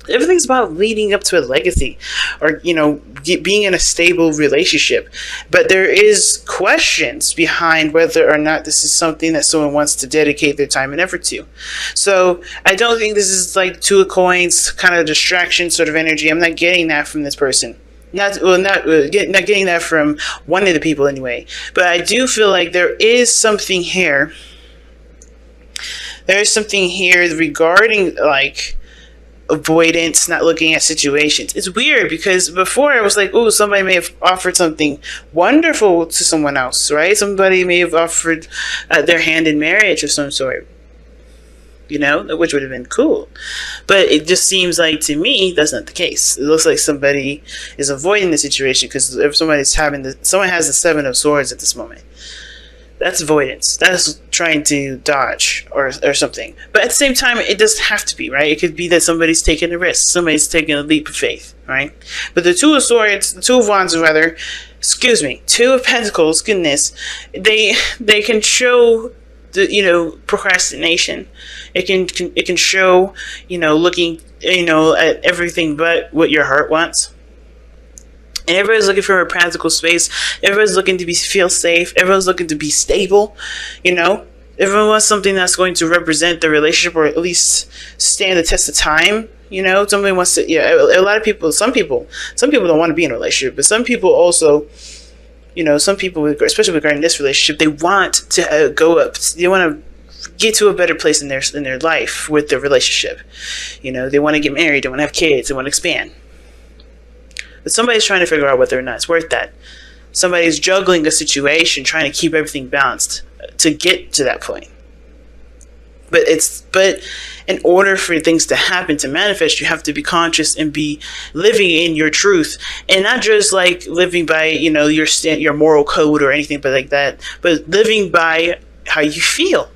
Everything's about leading up to a legacy, or being in a stable relationship. But there is questions behind whether or not this is something that someone wants to dedicate their time and effort to. So I don't think this is like two of coins kind of distraction sort of energy. I'm not getting that from this person. Not getting that from one of the people anyway. But I do feel like there is something here. There is something here regarding like avoidance, not looking at situations. It's weird because before I was like, oh, somebody may have offered something wonderful to someone else, right? Somebody may have offered their hand in marriage of some sort, which would have been cool. But it just seems like, to me, that's not the case. It looks like somebody is avoiding the situation because if someone has the Seven of Swords at this moment. That's avoidance. That's trying to dodge or something. But at the same time, it doesn't have to be, right? It could be that somebody's taking a risk. Somebody's taking a leap of faith, right? But the Two of Swords, the Two of Wands, rather, Two of Pentacles, goodness, they can show the, procrastination. It can show, looking, at everything but what your heart wants. And everybody's looking for a practical space. Everybody's looking to feel safe. Everyone's looking to be stable. Everyone wants something that's going to represent the relationship, or at least stand the test of time. Somebody wants to. A lot of people. Some people don't want to be in a relationship, but some people also. Some people, especially regarding this relationship, they want to go up. They want to get to a better place in their life with their relationship. They want to get married. They want to have kids. They want to expand. But somebody's trying to figure out whether or not it's worth that. Somebody's juggling a situation, trying to keep everything balanced to get to that point. But in order for things to happen, to manifest, you have to be conscious and be living in your truth, and not just like living by your moral code or anything, but like that. But living by how you feel.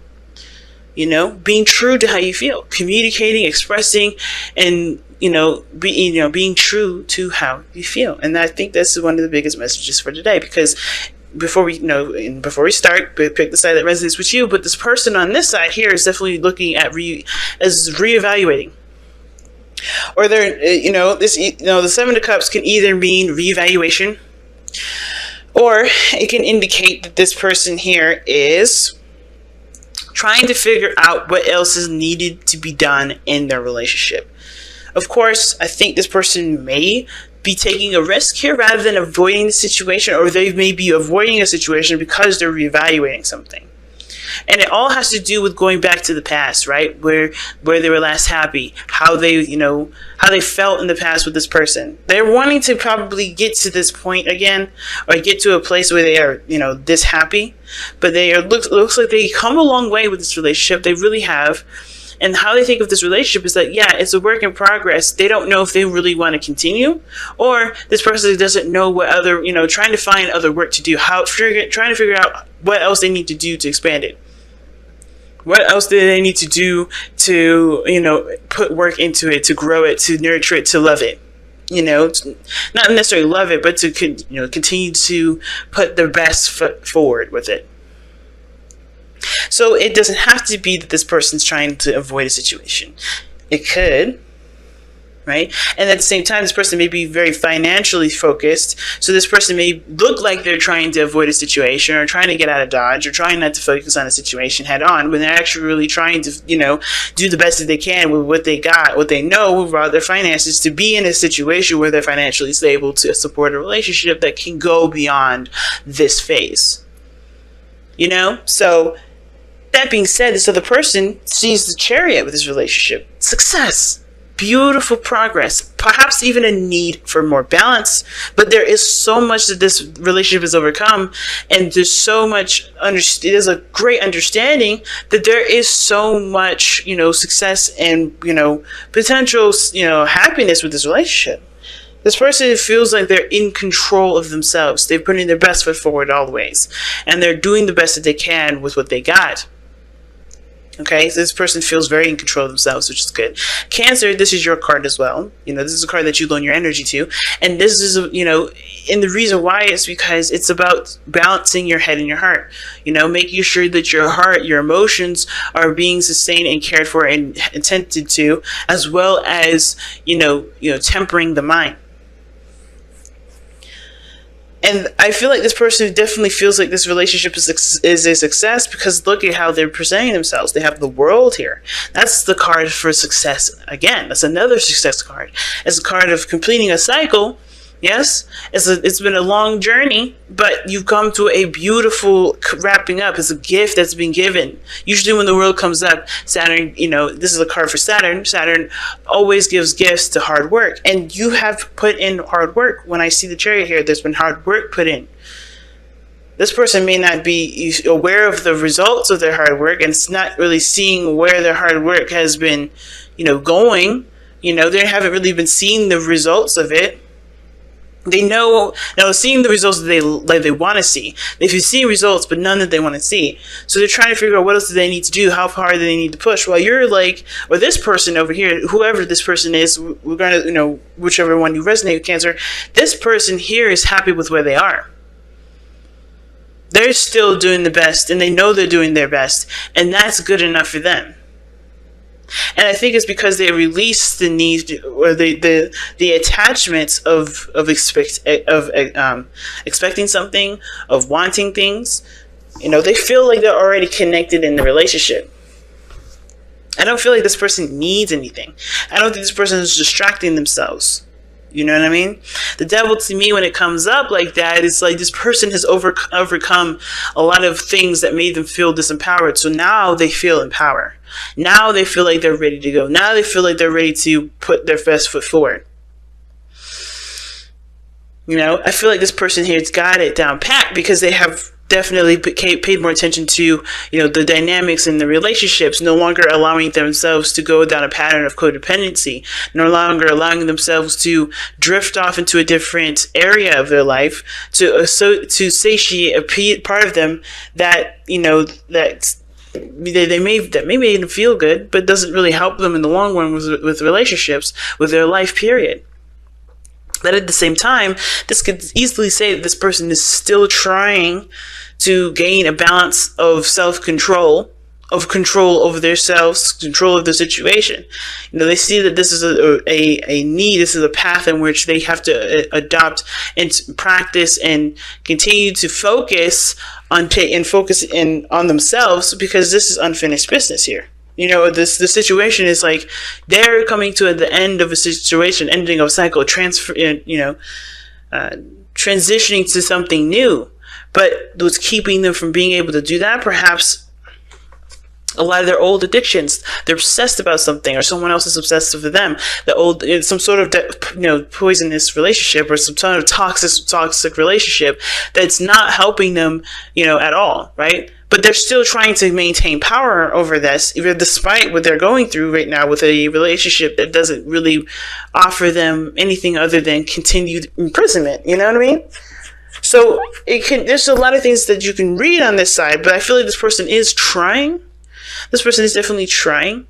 Being true to how you feel, communicating, expressing, and being true to how you feel. And I think that's one of the biggest messages for today, because before we start, pick the side that resonates with you. But this person on this side here is definitely looking at reevaluating, or they're the Seven of Cups can either mean reevaluation, or it can indicate that this person here is trying to figure out what else is needed to be done in their relationship. Of course, I think this person may be taking a risk here rather than avoiding the situation, or they may be avoiding a situation because they're reevaluating something. And it all has to do with going back to the past, right? Where they were last happy, how they felt in the past with this person. They're wanting to probably get to this point again, or get to a place where they are, this happy. But looks like they come a long way with this relationship. They really have. And how they think of this relationship is that, yeah, it's a work in progress. They don't know if they really want to continue, or this person doesn't know what other, trying to find other work to do, trying to figure out what else they need to do to expand it. What else do they need to do to, put work into it, to grow it, to nurture it, to love it? Not necessarily love it, but to, continue to put their best foot forward with it. So it doesn't have to be that this person's trying to avoid a situation. It could, right? And at the same time, this person may be very financially focused. So this person may look like they're trying to avoid a situation, or trying to get out of dodge, or trying not to focus on a situation head on, when they're actually really trying to, do the best that they can with what they got, what they know about their finances, to be in a situation where they're financially stable to support a relationship that can go beyond this phase. So that being said, so the person sees the Chariot with this relationship. Success. Beautiful progress. Perhaps even a need for more balance. But there is so much that this relationship has overcome. And there's so much, there's a great understanding that there is so much, success and, potential, happiness with this relationship. This person feels like they're in control of themselves. They're putting their best foot forward always. And they're doing the best that they can with what they got. Okay, so this person feels very in control of themselves, which is good. Cancer, this is your card as well. This is a card that you loan your energy to. And this is, and the reason why is because it's about balancing your head and your heart. Making sure that your heart, your emotions are being sustained and cared for and attended to, as well as, tempering the mind. And I feel like this person definitely feels like this relationship is a success, because look at how they're presenting themselves. They have the world here. That's the card for success. Again, that's another success card. It's a card of completing a cycle. Yes, it's been a long journey, but you've come to a beautiful wrapping up. It's a gift that's been given. Usually when the world comes up, Saturn, this is a card for Saturn. Saturn always gives gifts to hard work. And you have put in hard work. When I see the Chariot here, there's been hard work put in. This person may not be aware of the results of their hard work, and it's not really seeing where their hard work has been, going. They haven't really been seeing the results of it. They know, seeing the results that they want to see. If you see results, but none that they want to see. So they're trying to figure out what else do they need to do, how far do they need to push. While you're like, or this person over here, whoever this person is, we're going to, whichever one you resonate with, Cancer, this person here is happy with where they are. They're still doing the best, and they know they're doing their best, and that's good enough for them. And I think it's because they release the need or the attachments of expecting something, of wanting things. They feel like they're already connected in the relationship. I don't feel like this person needs anything. I don't think this person is distracting themselves. You know what I mean? The Devil, to me, when it comes up like that, it's like this person has overcome a lot of things that made them feel disempowered. So now they feel empowered. Now they feel like they're ready to go. Now they feel like they're ready to put their best foot forward. I feel like this person here's got it down pat, because they have definitely paid more attention to, the dynamics in the relationships, no longer allowing themselves to go down a pattern of codependency, no longer allowing themselves to drift off into a different area of their life, to satiate a part of them that, that may make them feel good, but doesn't really help them in the long run with relationships, with their life period. But at the same time, this could easily say that this person is still trying to gain a balance of self-control, of control over their selves, control of the situation. They see that this is a need, this is a path in which they have to adopt and practice and continue to focus on on themselves, because this is unfinished business here. The situation is like they're coming to the end of a situation, ending of a cycle, transitioning to something new. But what's keeping them from being able to do that, perhaps a lot of their old addictions. They're obsessed about something, or someone else is obsessed with them. Some sort of poisonous relationship, or some sort of toxic relationship that's not helping them, at all, right? But they're still trying to maintain power over this, even despite what they're going through right now with a relationship that doesn't really offer them anything other than continued imprisonment. You know what I mean? So there's a lot of things that you can read on this side, but I feel like this person is trying. This person is definitely trying,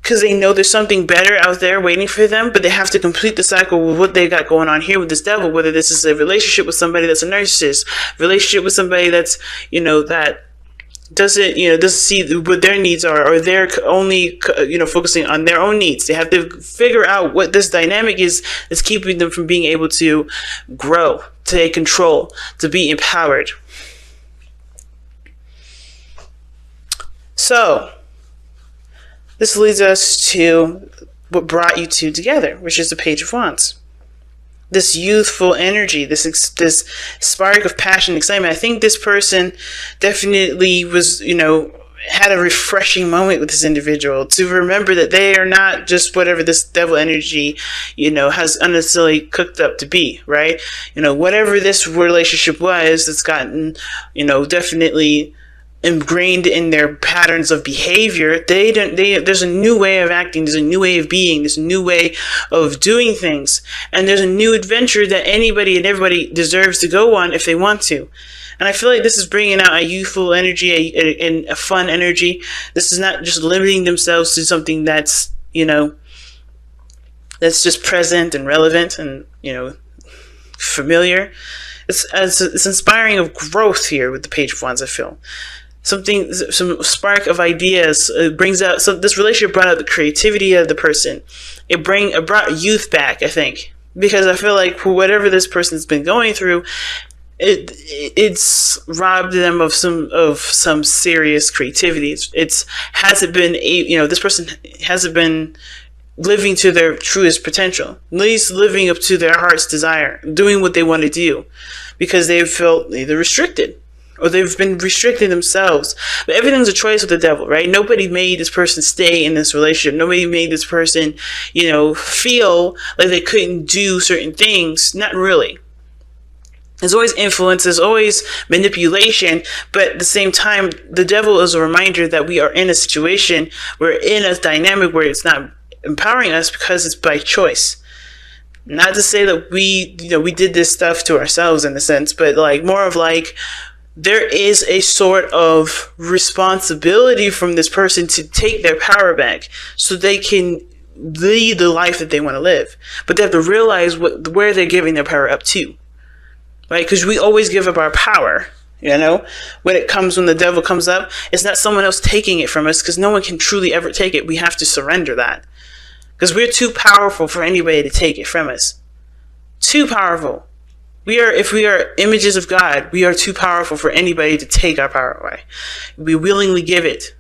because they know there's something better out there waiting for them, but they have to complete the cycle with what they got going on here with this Devil, whether this is a relationship with somebody that's a narcissist, relationship with somebody that's, that doesn't see what their needs are, or they're only, focusing on their own needs. They have to figure out what this dynamic is that's keeping them from being able to grow, to take control, to be empowered. So, this leads us to what brought you two together, which is the Page of Wands. This youthful energy, this spark of passion, excitement. I think this person definitely was, had a refreshing moment with this individual, to remember that they are not just whatever this Devil energy, has unnecessarily cooked up to be, right? Whatever this relationship was that's gotten, definitely ingrained in their patterns of behavior. There's a new way of acting, there's a new way of being, there's a new way of doing things, and there's a new adventure that anybody and everybody deserves to go on if they want to. And I feel like this is bringing out a youthful energy and a fun energy. This is not just limiting themselves to something that's, that's just present and relevant and, familiar. It's inspiring of growth here with the Page of Wands, I feel. Some spark of ideas. It brings out, so this relationship brought out the creativity of the person. It brought youth back, I think. Because I feel like whatever this person's been going through, it's robbed them of some serious creativity. This person hasn't been living to their truest potential, at least living up to their heart's desire, doing what they want to do, because they felt either restricted or they've been restricting themselves. But everything's a choice with the devil, right? Nobody made this person stay in this relationship. Nobody made this person, feel like they couldn't do certain things. Not really. There's always influence, there's always manipulation, but at the same time, the devil is a reminder that we are in a situation, we're in a dynamic where it's not empowering us because it's by choice. Not to say that we did this stuff to ourselves in a sense, but more of there is a sort of responsibility from this person to take their power back so they can lead the life that they want to live. But they have to realize where they're giving their power up to, right? Because we always give up our power, when the devil comes up, it's not someone else taking it from us, because no one can truly ever take it. We have to surrender that, because we're too powerful for anybody to take it from us. Too powerful. If we are images of God, we are too powerful for anybody to take our power away. We willingly give it,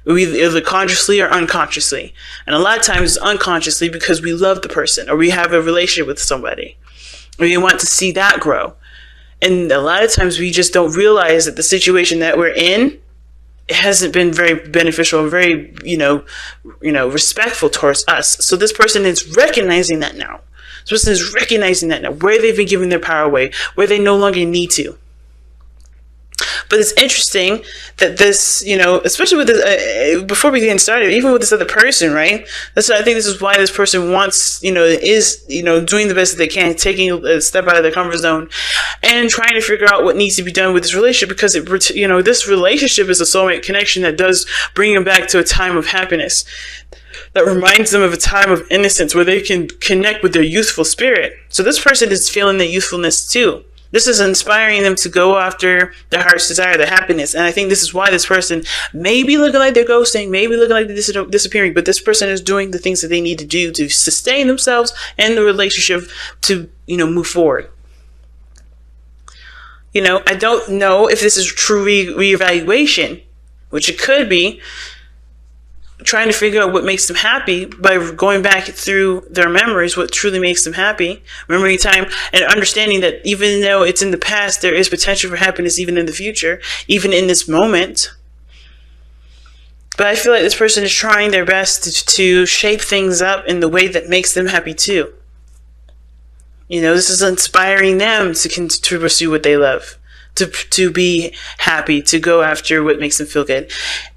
either consciously or unconsciously. And a lot of times it's unconsciously because we love the person, or we have a relationship with somebody, or we want to see that grow. And a lot of times we just don't realize that the situation that we're in hasn't been very beneficial, very, respectful towards us. So this person is recognizing that now. This person is recognizing that now, where they've been giving their power away, where they no longer need to. But it's interesting that this, especially with this, before we get started, even with this other person, right? I think this is why this person wants, is doing the best that they can, taking a step out of their comfort zone and trying to figure out what needs to be done with this relationship, because this relationship is a soulmate connection that does bring them back to a time of happiness, that reminds them of a time of innocence where they can connect with their youthful spirit. So this person is feeling the youthfulness too. This is inspiring them to go after their heart's desire, their happiness. And I think this is why this person may be looking like they're ghosting, maybe looking like they're disappearing, but this person is doing the things that they need to do to sustain themselves and the relationship to, move forward. I don't know if this is true reevaluation, which it could be, trying to figure out what makes them happy by going back through their memories, what truly makes them happy, remembering time, and understanding that even though it's in the past, there is potential for happiness even in the future, even in this moment. But I feel like this person is trying their best to shape things up in the way that makes them happy too. This is inspiring them to pursue what they love, to be happy, to go after what makes them feel good.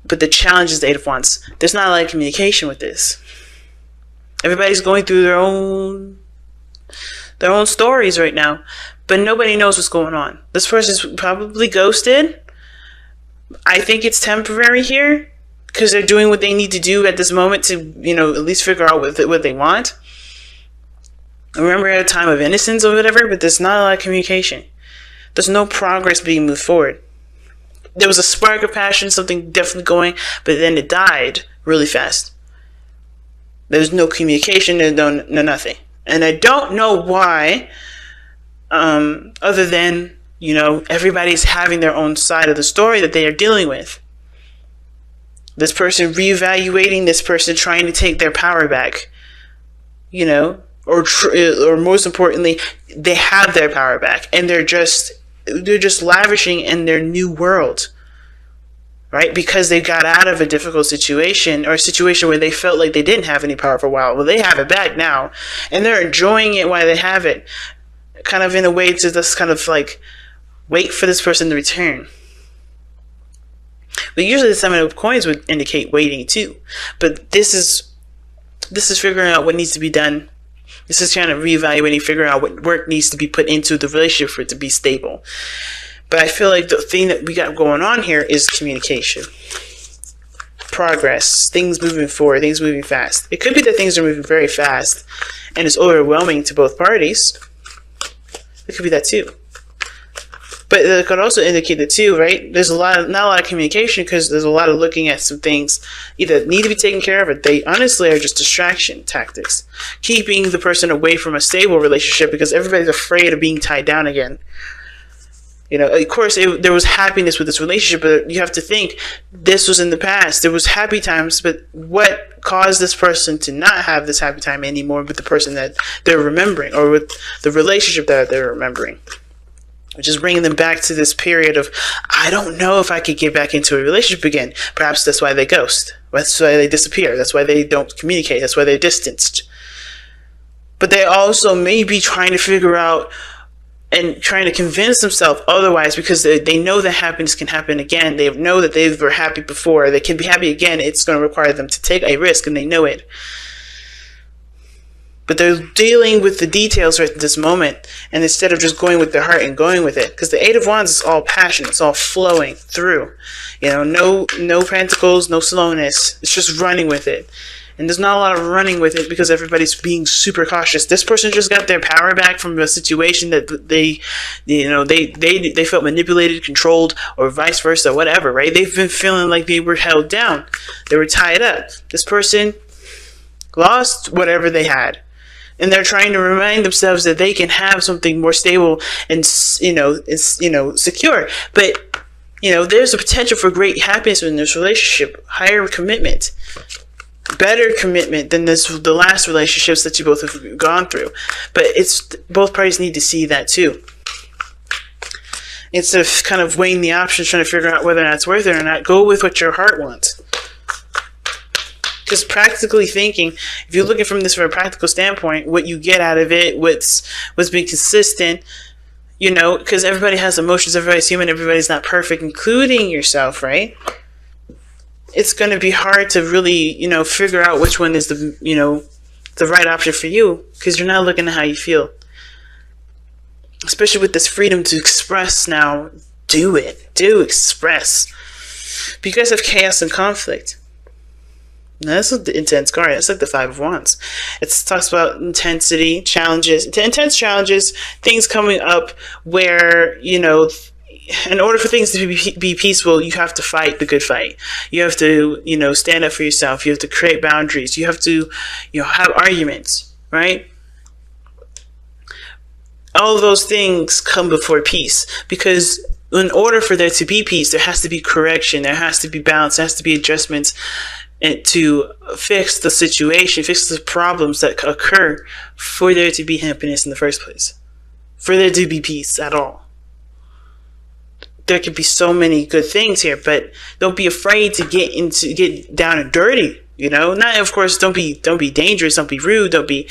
But the challenge is the Eight of Wands. There's not a lot of communication with this. Everybody's going through their own stories right now, but nobody knows what's going on. This person's probably ghosted. I think it's temporary here, because they're doing what they need to do at this moment to, at least figure out what they want. Remember, at a time of innocence or whatever, but there's not a lot of communication. There's no progress being moved forward. There was a spark of passion, something definitely going, but then it died really fast. There's no communication, there's no nothing. And I don't know why, other than, everybody's having their own side of the story that they are dealing with. This person reevaluating, this person trying to take their power back, or most importantly, they have their power back, and they're just lavishing in their new world, right? Because they got out of a difficult situation, or a situation where they felt like they didn't have any power for a while. Well, they have it back now, and they're enjoying it while they have it, kind of in a way to just kind of wait for this person to return. But usually the Seven of Coins would indicate waiting too. But this is figuring out what needs to be done. This is kind of reevaluating, figuring out what work needs to be put into the relationship for it to be stable. But I feel like the thing that we got going on here is communication, progress, things moving forward, things moving fast. It could be that things are moving very fast and it's overwhelming to both parties. It could be that too. But it could also indicate that too, right? There's not a lot of communication because there's a lot of looking at some things either need to be taken care of or they honestly are just distraction tactics. Keeping the person away from a stable relationship because everybody's afraid of being tied down again. You know, of course, there was happiness with this relationship, but you have to think this was in the past. There was happy times, but what caused this person to not have this happy time anymore with the person that they're remembering or with the relationship that they're remembering? Which is bringing them back to this period of, I don't know if I could get back into a relationship again. Perhaps that's why they ghost. That's why they disappear. That's why they don't communicate. That's why they're distanced. But they also may be trying to figure out and trying to convince themselves otherwise because they know that happiness can happen again. They know that they were happy before. They can be happy again. It's going to require them to take a risk, and they know it. But they're dealing with the details right at this moment, and instead of just going with their heart and going with it, because the Eight of Wands is all passion, it's all flowing through. You know, no pentacles, no slowness. It's just running with it. And there's not a lot of running with it because everybody's being super cautious. This person just got their power back from a situation that they felt manipulated, controlled, or vice versa, whatever, right? They've been feeling like they were held down. They were tied up. This person lost whatever they had. And they're trying to remind themselves that they can have something more stable and, secure. But, there's a potential for great happiness in this relationship, higher commitment, better commitment than the last relationships that you both have gone through. But both parties need to see that too. Instead of kind of weighing the options, trying to figure out whether or not it's worth it or not, go with what your heart wants. Because practically thinking, if you're looking from a practical standpoint, what you get out of it, what's being consistent, because everybody has emotions, everybody's human, everybody's not perfect, including yourself, right? It's going to be hard to really, figure out which one is the right option for you, because you're not looking at how you feel. Especially with this freedom to express now, do express. But you guys have chaos and conflict. Now, this is the intense card. It's like the Five of Wands. It talks about intensity, challenges, intense challenges, things coming up where, in order for things to be peaceful, you have to fight the good fight. You have to, stand up for yourself. You have to create boundaries. You have to, have arguments, right? All of those things come before peace, because in order for there to be peace, there has to be correction. There has to be balance. There has to be adjustments. And to fix the situation, fix the problems that occur for there to be happiness in the first place. For there to be peace at all. There could be so many good things here, but don't be afraid to get down and dirty, Not, of course, don't be dangerous, don't be rude, don't be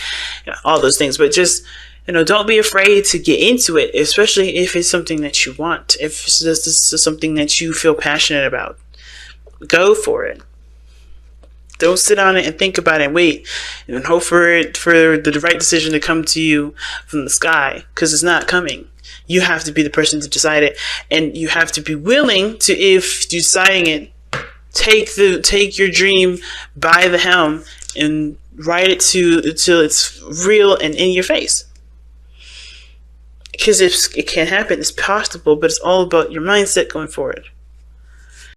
all those things, but just, don't be afraid to get into it, especially if it's something that you want. If this is something that you feel passionate about, go for it. Don't sit on it and think about it and wait and hope for the right decision to come to you from the sky, because it's not coming. You have to be the person to decide it, and you have to be willing to, if deciding it, take your dream by the helm and ride it until it's real and in your face. Because if it can happen, it's possible, but it's all about your mindset going forward.